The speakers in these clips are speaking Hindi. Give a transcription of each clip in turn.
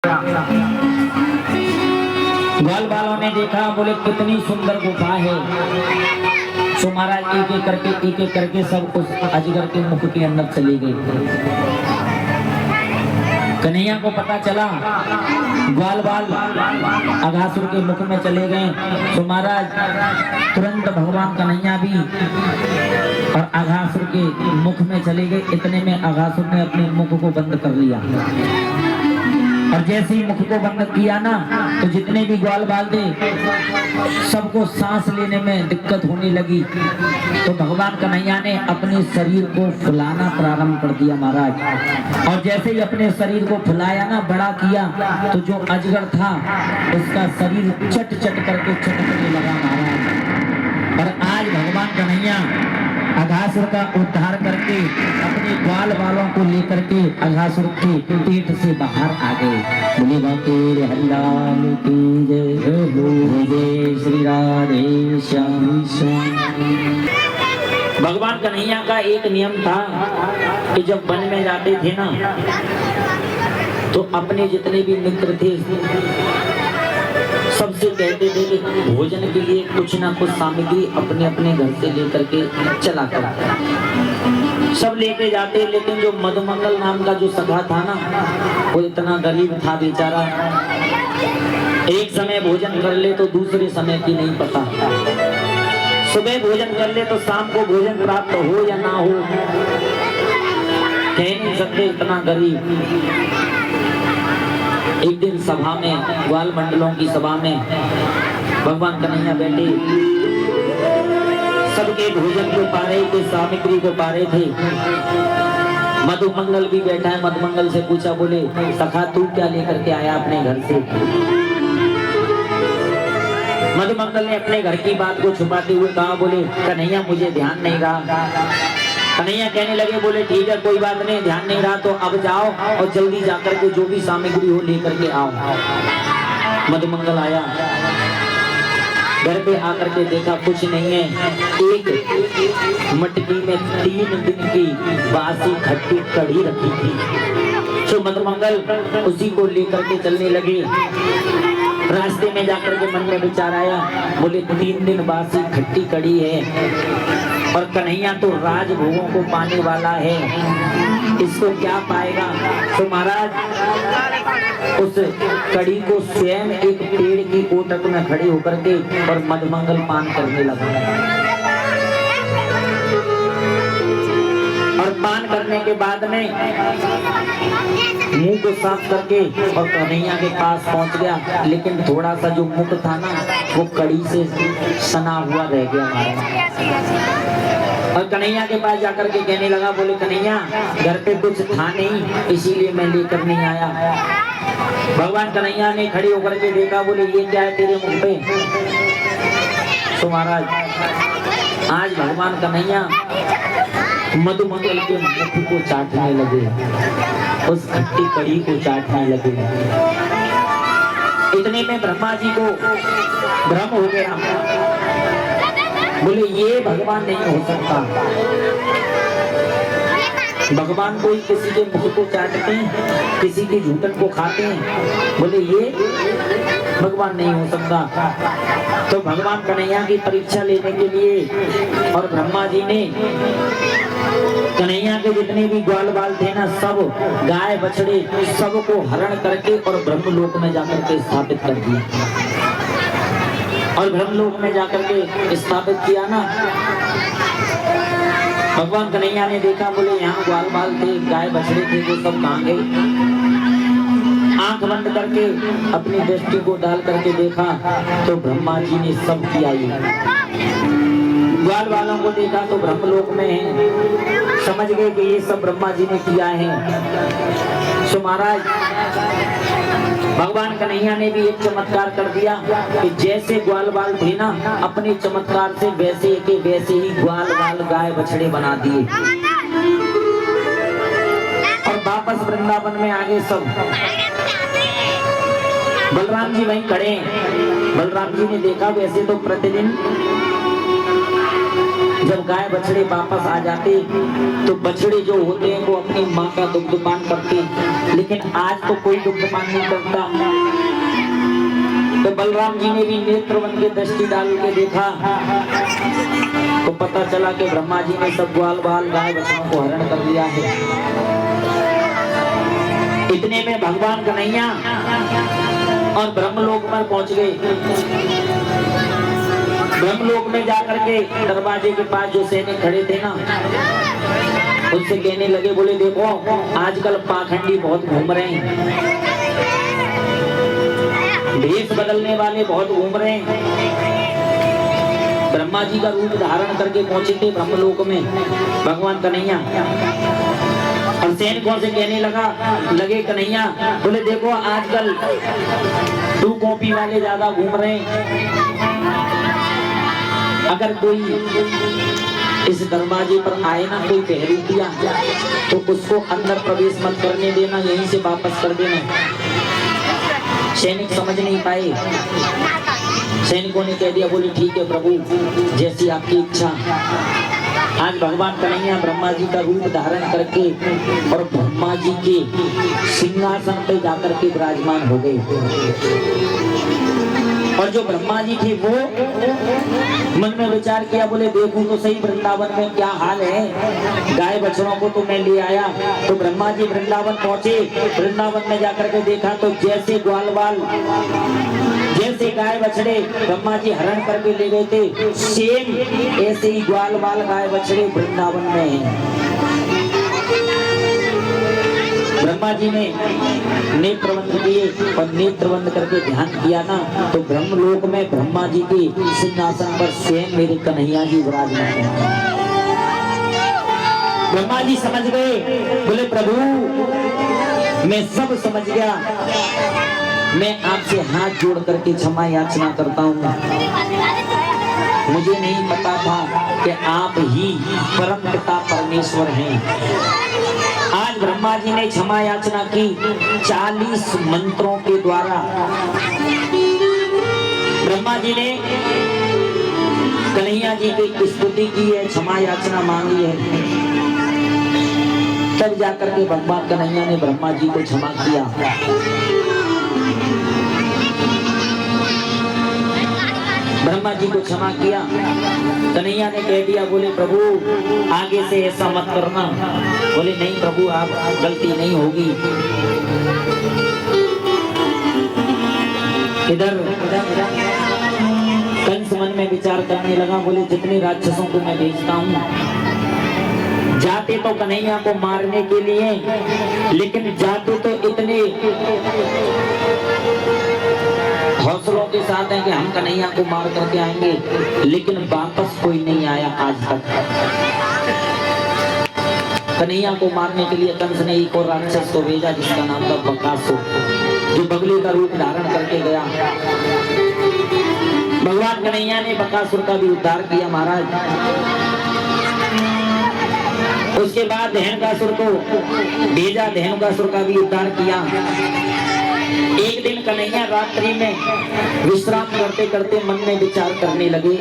ग्वाल वालों ने देखा, बोले कितनी सुंदर गुफा है। तो महाराज एक एक करके सब उस अजगर के मुख के अंदर चले गए। कन्हैया को पता चला ग्वाल बाल अघासुर के मुख में चले गए। तो महाराज तुरंत भगवान कन्हैया भी और अघासुर के मुख में चले गए। इतने में अघासुर ने अपने मुख को बंद कर लिया और जैसे ही मुख को बंद किया ना, तो जितने भी ग्वाल बाल थे सबको सांस लेने में दिक्कत होने लगी। तो भगवान कन्हैया ने अपने शरीर को फुलाना प्रारंभ कर दिया महाराज। और जैसे ही अपने शरीर को फुलाया ना, बड़ा किया, तो जो अजगर था उसका शरीर चट चट करके चटकने लगा महाराज। और आज भगवान कन्हैया अघासुर का उद्धार करके अपने ग्वाल बालों को लेकर के अघासुर के पेट से बाहर आ गए। बोले बाके हरिलाल की जय, जय श्री राधे श्याम। भगवान कन्हैया का एक नियम था कि जब वन में जाते थे ना, तो अपने जितने भी मित्र थे सबसे कहते थे कि भोजन के लिए कुछ ना कुछ सामग्री अपने अपने घर से लेकर के चला कर। सब लेके जाते, लेकिन जो मधुमंगल नाम का जो सखा था ना, वो इतना गरीब था बेचारा। एक समय भोजन कर ले तो दूसरे समय की नहीं पता। सुबह भोजन कर ले तो शाम को भोजन प्राप्त हो या ना हो, कह नहीं सकते, इतना गरीब। एक दिन सभा में, ग्वाल मंडलों की सभा में भगवान कन्हैया बैठे, सबके भोजन को पा रहे थे, सामग्री को पा रहे थे। मधुमंगल भी बैठा है। मधुमंगल से पूछा, बोले सखा तू क्या लेकर के आया अपने घर से? मधुमंगल ने अपने घर की बात को छुपाते हुए कहा, बोले कन्हैया मुझे ध्यान नहीं रहा। कन्हैया कहने लगे, बोले ठीक है कोई बात नहीं, ध्यान नहीं रहा तो अब जाओ और जल्दी जाकर के जो भी सामग्री हो लेकर के आओ। मधुमंगल आया, घर पे आकर के देखा कुछ नहीं है। एक मटकी में 3 दिन की बासी खट्टी कढ़ी रखी थी। तो मधुमंगल उसी को लेकर के चलने लगे। रास्ते में जाकर के मन में विचार आया, बोले 3 दिन बासी खट्टी कढ़ी है और कन्हैया तो राजभोगों को पाने वाला है, इसको क्या पाएगा? तो महाराज उस कड़ी को स्वयं एक पेड़ की ओटक में खड़े होकर के और मधुमंगल पान करने लगा। और पान करने के बाद में मुंह को साफ करके और कन्हैया के पास पहुंच गया, लेकिन थोड़ा सा जो मुख था ना, वो कड़ी से सना हुआ रह गया महाराज। और कन्हैया के पास जाकर के कहने लगा, बोले कन्हैया घर पे कुछ था नहीं, इसीलिए मैं लेकर नहीं आया। भगवान कन्हैया ने खड़े होकर के देखा, बोले ये क्या है तेरे मुंह पे? तो महाराज आज भगवान कन्हैया मधुमंगल के मुख को चाटने लगे, उस खट्टी कड़ी को चाटने लगे। इतने में ब्रह्मा जी को भ्रम हो गया, बोले ये भगवान नहीं हो सकता। भगवान कोई किसी के मुख को चाटते हैं, किसी की झूठन को खाते हैं, बोले ये भगवान नहीं हो सकता। तो भगवान कन्हैया की परीक्षा लेने के लिए और ब्रह्मा जी ने कन्हैया के जितने भी ग्वाल बाल थे ना, सब गाय बछड़े सबको हरण करके और ब्रह्मलोक में जाकर के स्थापित कर दिया। और ब्रह्मलोक में जाकर के स्थापित किया ना, भगवान कन्हैया ने देखा, बोले यहाँ ग्वाल बाल थे, गाय बछड़े थे, वो सब कहाँ गए? आंख बंद करके अपनी दृष्टि को डाल करके देखा तो ब्रह्मा जी ने सब किया। ग्वाल वालों को देखा तो ब्रह्मलोक में है, समझ गए कि ये सब ब्रह्मा जी ने किया है। सो महाराज भगवान कन्हैया ने भी एक चमत्कार कर दिया कि जैसे ग्वाल बाल थे ना, अपने चमत्कार से वैसे के वैसे ही ग्वाल बाल गाय बछड़े बना दिए और वापस वृंदावन में आ गए सब। बलराम जी वहीं खड़े। बलराम जी ने देखा वैसे तो प्रतिदिन जब गाय बछड़े वापस आ जाते तो बछड़े जो होते हैं वो अपनी माँ का दुग्धपान करते, लेकिन आज तो कोई दुग्धपान नहीं करता। तो बलराम जी ने भी नेत्र बन के दृष्टि डाल के देखा तो पता चला कि ब्रह्मा जी ने सब ग्वाल बाल गाय बछड़ों को हरण कर लिया है। इतने में भगवान कन्हैया और ब्रह्मलोक में पहुंच गए। ब्रह्मलोक में जाकर के दरवाजे के पास जो सैनिक खड़े थे ना, उनसे कहने लगे, बोले देखो आजकल पाखंडी बहुत घूम रहे हैं, भेष बदलने वाले बहुत घूम रहे हैं। ब्रह्मा जी का रूप धारण करके पहुंचे थे ब्रह्मलोक में भगवान कन्हैया, और सैनिकों से कहने लगे कन्हैया, बोले देखो आजकल 2 कॉपी वाले ज्यादा घूम रहे हैं। अगर कोई इस दरवाजे पर आए ना कोई बहरूपिया, तो उसको अंदर प्रवेश मत करने देना, यहीं से वापस कर देना। सैनिक समझ नहीं पाए, सैनिकों ने कह दिया, बोले ठीक है प्रभु, जैसी आपकी इच्छा। आज भगवान कन्हैया ब्रह्मा जी का रूप धारण करके और ब्रह्मा जी के सिंहासन पे जाकर के विराजमान हो गए। और जो ब्रह्मा जी थे वो मन में विचार किया, बोले देखूं तो सही वृंदावन में क्या हाल है, गाय बछड़ों को तो मैं ले आया। तो ब्रह्मा जी वृंदावन पहुंचे, वृंदावन में जाकर के देखा तो जैसे ग्वाल बाल जैसे गाय बछड़े ब्रह्मा जी हरण करके ले गए थे, सेम ऐसे ही ग्वाल बाल गाय बछड़े वृंदावन में हैं। ब्रह्मा जी ने नेत्र बंद किए और नेत्र बंद करके ध्यान किया ना, तो ब्रह्मलोक में ब्रह्मा जी के सिंहासन पर स्वयं मेरे कन्हैया जी विराजमान हैं। ब्रह्मा जी समझ गए, बोले प्रभु मैं सब समझ गया, मैं आपसे हाथ जोड़ करके क्षमा याचना करता हूँ। मुझे नहीं पता था कि आप ही परम पिता परमेश्वर हैं। आज ब्रह्मा जी ने क्षमा याचना की 40 मंत्रों के द्वारा। ब्रह्मा जी ने कन्हैया जी की स्तुति की है, क्षमा याचना मांगी है, तब जाकर के भगवान कन्हैया ने ब्रह्मा जी को क्षमा किया। ब्रह्मा जी को क्षमा किया। कन्हैया ने कह दिया, बोले प्रभु आगे से ऐसा मत करना। बोले नहीं प्रभु, आप गलती नहीं होगी। इधर कंस मन में विचार करने लगा, बोले जितने राक्षसों को मैं भेजता हूँ, जाते तो कन्हैया को मारने के लिए, लेकिन जाते तो इतने हौसलों के साथ है कि हम कन्हैया को मार करके आएंगे, लेकिन वापस कोई नहीं आया आज तक। कन्हैया को मारने के लिए कंस ने एक और राक्षस को भेजा जिसका नाम था बकासुर, जो बगले का रूप धारण करके गया। भगवान कन्हैया ने बकासुर का भी उद्धार किया महाराज। उसके बाद धेनुकासुर को भेजा, धेनुकासुर का भी उद्धार किया। एक दिन कन्हैया रात्रि में विश्राम करते करते मन में विचार करने लगे,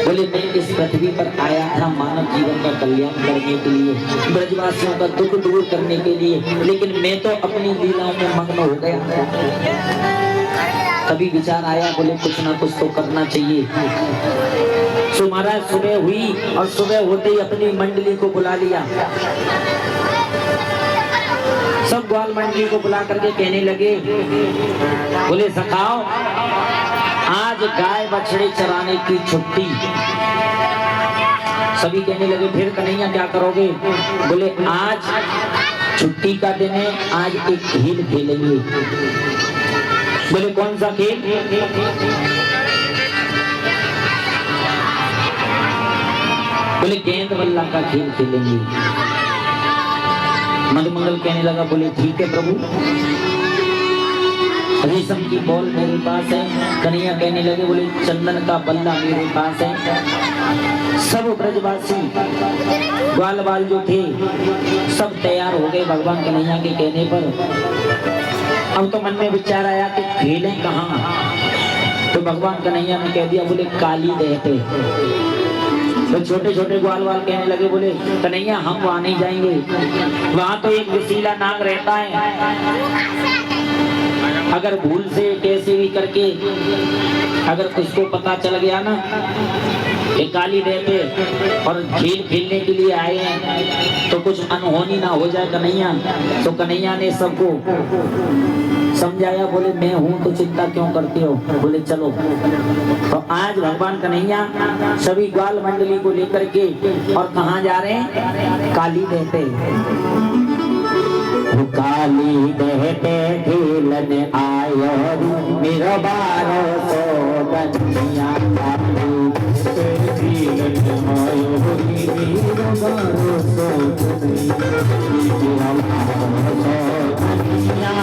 बोले मैं इस पृथ्वी पर आया था मानव जीवन का कल्याण करने के लिए, ब्रजवासियों का दुख दूर करने के लिए, लेकिन मैं तो अपनी लीलाओं में मग्न हो गया। तभी विचार आया, बोले कुछ ना कुछ तो करना चाहिए। सो महाराज सुबह हुई और सुबह होते ही अपनी मंडली को बुला लिया। सब ग्वाल मंडली को बुला करके कहने लगे, बोले सखाओ आज गाय बछड़े चराने की छुट्टी। सभी कहने लगे फिर कन्हैया क्या करोगे? बोले आज छुट्टी का दिन है, आज एक खेल खेलेंगे। बोले कौन सा खेल? बोले गेंद बल्ला का खेल खेलेंगे। मधुमंगल कहने लगा, बोले ठीक है प्रभु। रेशम की बॉल मेरे पास है। कन्हैया कहने लगे, बोले चंदन का बल्ला मेरे पास है। सब ब्रजवासी ग्वाल बाल जो थे सब तैयार हो गए भगवान कन्हैया के कहने पर। अब तो मन में विचार आया कि खेलें कहाँ? तो भगवान कन्हैया ने कह दिया, बोले काली देहते। तो छोटे छोटे ग्वाल वाल कहने लगे, बोले कन्हैया हम वहां नहीं जाएंगे, वहां तो एक विशीला नाग रहता है, अगर भूल से कैसे भी करके अगर उसको पता चल गया ना ये काली देते और खेल खेलने के लिए आए हैं तो कुछ अनहोनी ना हो जाए कन्हैया। तो कन्हैया ने सबको समझाया, बोले मैं हूं तो चिंता क्यों करते हो, बोले चलो। तो आज भगवान कन्हैया सभी ग्वाल मंडली को लेकर के और कहाँ जा रहे हैं, काली देते। काली देहते खेलन आयो मेरा बारो तो कन्हैया, काली खेलन आयो मेरा बारो तो कन्हैया, कन्हैया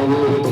Oh,